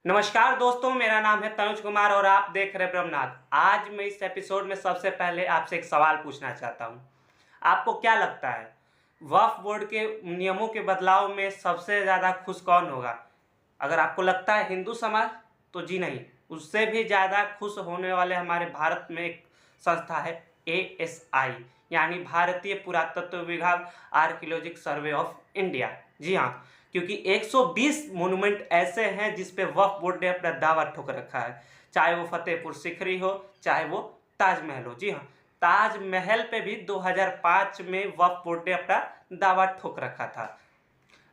नमस्कार दोस्तों, मेरा नाम है तनुज कुमार और आप देख रहे हैं ब्रह्मनाथ। आज मैं इस एपिसोड में सबसे पहले आपसे एक सवाल पूछना चाहता हूं। आपको क्या लगता है, वक्फ बोर्ड के नियमों के बदलाव में सबसे ज़्यादा खुश कौन होगा? अगर आपको लगता है हिंदू समाज, तो जी नहीं, उससे भी ज़्यादा खुश होने वाले हमारे भारत में एक संस्था है ASI, यानी भारतीय पुरातत्व विभाग, आर्कियोलॉजिकल सर्वे ऑफ इंडिया। जी हाँ, क्योंकि 120 मोनूमेंट ऐसे हैं जिस पे वक्फ बोर्ड ने अपना दावा ठोक रखा है, चाहे वो फतेहपुर सीकरी हो, चाहे वो ताजमहल हो। जी हाँ, ताजमहल पे भी 2005 में वक्फ बोर्ड ने अपना दावा ठोक रखा था,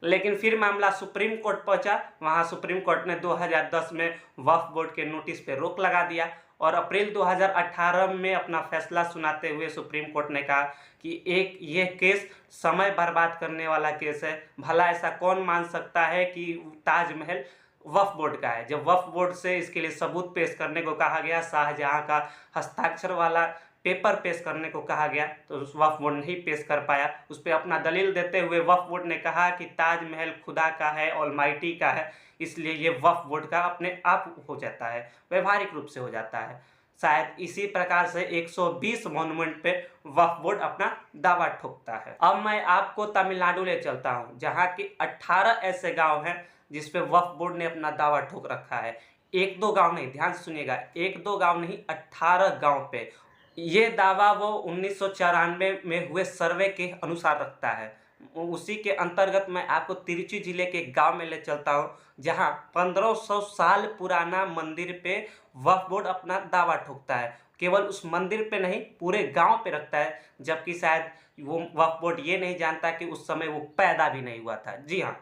लेकिन फिर मामला सुप्रीम कोर्ट पहुंचा। वहां सुप्रीम कोर्ट ने 2010 में वक्फ बोर्ड के नोटिस पे रोक लगा दिया और अप्रैल 2018 में अपना फैसला सुनाते हुए सुप्रीम कोर्ट ने कहा कि ये केस समय बर्बाद करने वाला केस है। भला ऐसा कौन मान सकता है कि ताजमहल वक्फ बोर्ड का है? जब वक्फ बोर्ड से इसके लिए सबूत पेश करने को कहा गया, शाहजहां का हस्ताक्षर वाला पेपर पेश करने को कहा गया, तो उस वक्फ बोर्ड नहीं पेश कर पाया। उस पर अपना दलील देते हुए वक्फ बोर्ड ने कहा कि ताजमहल खुदा का है, ऑलमाइटी का है, इसलिए ये वक्फ बोर्ड का अपने आप हो जाता है, व्यवहारिक रूप से हो जाता है। शायद इसी प्रकार से 120 मॉन्यूमेंट पे वक्फ बोर्ड अपना दावा ठोकता है। अब मैं आपको तमिलनाडु ले चलता हूँ, जहाँ की 18 ऐसे गांव हैं जिस पे वक्फ बोर्ड ने अपना दावा ठोक रखा है। एक दो गांव नहीं, ध्यान से सुनिएगा, एक दो गांव नहीं, 18 गांव पे ये दावा वो 1994 में हुए सर्वे के अनुसार रखता है। उसी के अंतर्गत मैं आपको तिरुचि जिले के गांव में ले चलता हूं, जहां 1500 साल पुराना मंदिर पे वक्फ बोर्ड अपना दावा ठोकता है। केवल उस मंदिर पे नहीं, पूरे गांव पे रखता है, जबकि शायद वो वक्फ बोर्ड ये नहीं जानता कि उस समय वो पैदा भी नहीं हुआ था। जी हाँ,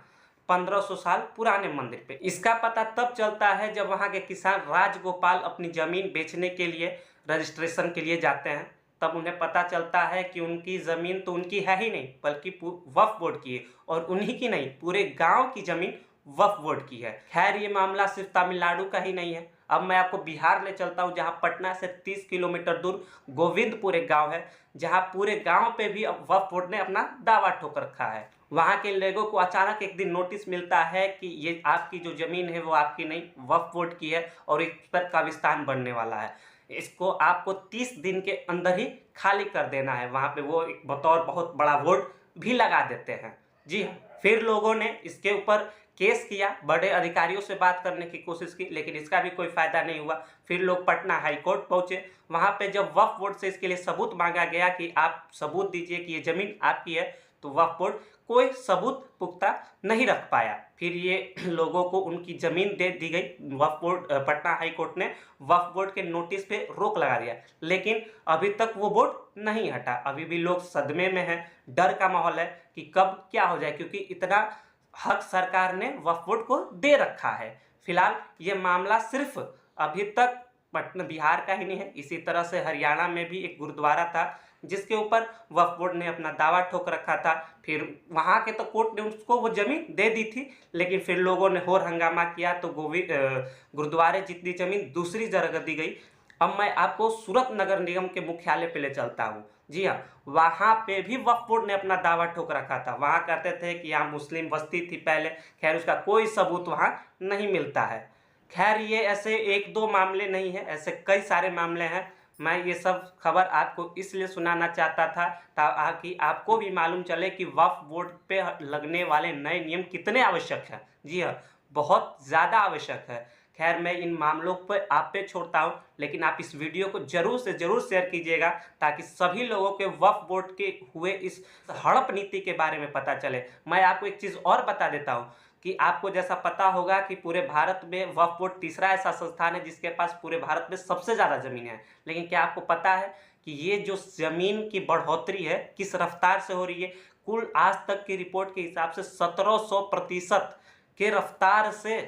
1500 साल पुराने मंदिर पे। इसका पता तब चलता है जब वहाँ के किसान राजगोपाल अपनी ज़मीन बेचने के लिए रजिस्ट्रेशन के लिए जाते हैं, तब उन्हें पता चलता है कि उनकी ज़मीन तो उनकी है ही नहीं, बल्कि वक्फ बोर्ड की है, और उन्हीं की नहीं, पूरे गांव की ज़मीन वक्फ बोर्ड की है। खैर, ये मामला सिर्फ तमिलनाडु का ही नहीं है। अब मैं आपको बिहार ले चलता हूँ, जहाँ पटना से 30 किलोमीटर दूर गोविंदपुर एक गाँव है, जहाँ पूरे गाँव पे भी अब वक्फ बोर्ड ने अपना दावा ठोक रखा है। वहाँ के लोगों को अचानक एक दिन नोटिस मिलता है कि ये आपकी जो ज़मीन है वो आपकी नहीं, वक्फ बोर्ड की है, और इस पर कब्रिस्तान बनने वाला है। इसको आपको 30 दिन के अंदर ही खाली कर देना है। वहाँ पे वो एक बतौर बहुत बड़ा बोर्ड भी लगा देते हैं। जी हाँ, फिर लोगों ने इसके ऊपर केस किया, बड़े अधिकारियों से बात करने की कोशिश की, लेकिन इसका भी कोई फायदा नहीं हुआ। फिर लोग पटना हाई कोर्ट पहुंचे। वहाँ पे जब वक्फ बोर्ड से इसके लिए सबूत मांगा गया कि आप सबूत दीजिए कि ये ज़मीन आपकी है, तो वक्फ बोर्ड कोई सबूत पुख्ता नहीं रख पाया। फिर ये लोगों को उनकी ज़मीन दे दी गई। वक्फ बोर्ड, पटना हाई कोर्ट ने वक्फ बोर्ड के नोटिस पे रोक लगा दिया, लेकिन अभी तक वो बोर्ड नहीं हटा। अभी भी लोग सदमे में हैं, डर का माहौल है कि कब क्या हो जाए, क्योंकि इतना हक सरकार ने वक्फ बोर्ड को दे रखा है। फिलहाल ये मामला सिर्फ अभी तक पटना बिहार का ही नहीं है, इसी तरह से हरियाणा में भी एक गुरुद्वारा था जिसके ऊपर वक्फ बोर्ड ने अपना दावा ठोक रखा था। फिर वहाँ के तो कोर्ट ने उसको वो ज़मीन दे दी थी, लेकिन फिर लोगों ने और हंगामा किया तो गुरुद्वारे जितनी ज़मीन दूसरी जगह दी गई। अब मैं आपको सूरत नगर निगम के मुख्यालय पे ले चलता हूँ। जी हाँ, वहाँ पे भी वक्फ बोर्ड ने अपना दावा ठोक रखा था। वहाँ कहते थे कि यहाँ मुस्लिम बस्ती थी पहले। खैर, उसका कोई सबूत वहाँ नहीं मिलता है। खैर, ये ऐसे एक दो मामले नहीं है, ऐसे कई सारे मामले हैं। मैं ये सब खबर आपको इसलिए सुनाना चाहता था ताकि आपको भी मालूम चले कि वक्फ बोर्ड पे लगने वाले नए नियम कितने आवश्यक हैं। जी हाँ, बहुत ज़्यादा आवश्यक है। खैर, मैं इन मामलों पर आप पे छोड़ता हूँ, लेकिन आप इस वीडियो को ज़रूर से ज़रूर शेयर कीजिएगा ताकि सभी लोगों के वक्फ बोर्ड के हुए इस हड़प नीति के बारे में पता चले। मैं आपको एक चीज़ और बता देता हूँ कि आपको जैसा पता होगा कि पूरे भारत में वक्फ बोर्ड तीसरा ऐसा संस्थान है जिसके पास पूरे भारत में सबसे ज़्यादा ज़मीन है। लेकिन क्या आपको पता है कि ये जो ज़मीन की बढ़ोतरी है किस रफ्तार से हो रही है? कुल आज तक की रिपोर्ट के हिसाब से 1700% के रफ्तार से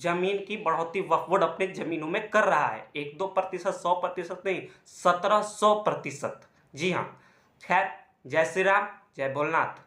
ज़मीन की बढ़ोतरी वक्फ बोर्ड अपने ज़मीनों में कर रहा है। 1-2%, 100% नहीं, 1700%। जी हाँ। खैर, जय श्री राम, जय भोलेनाथ।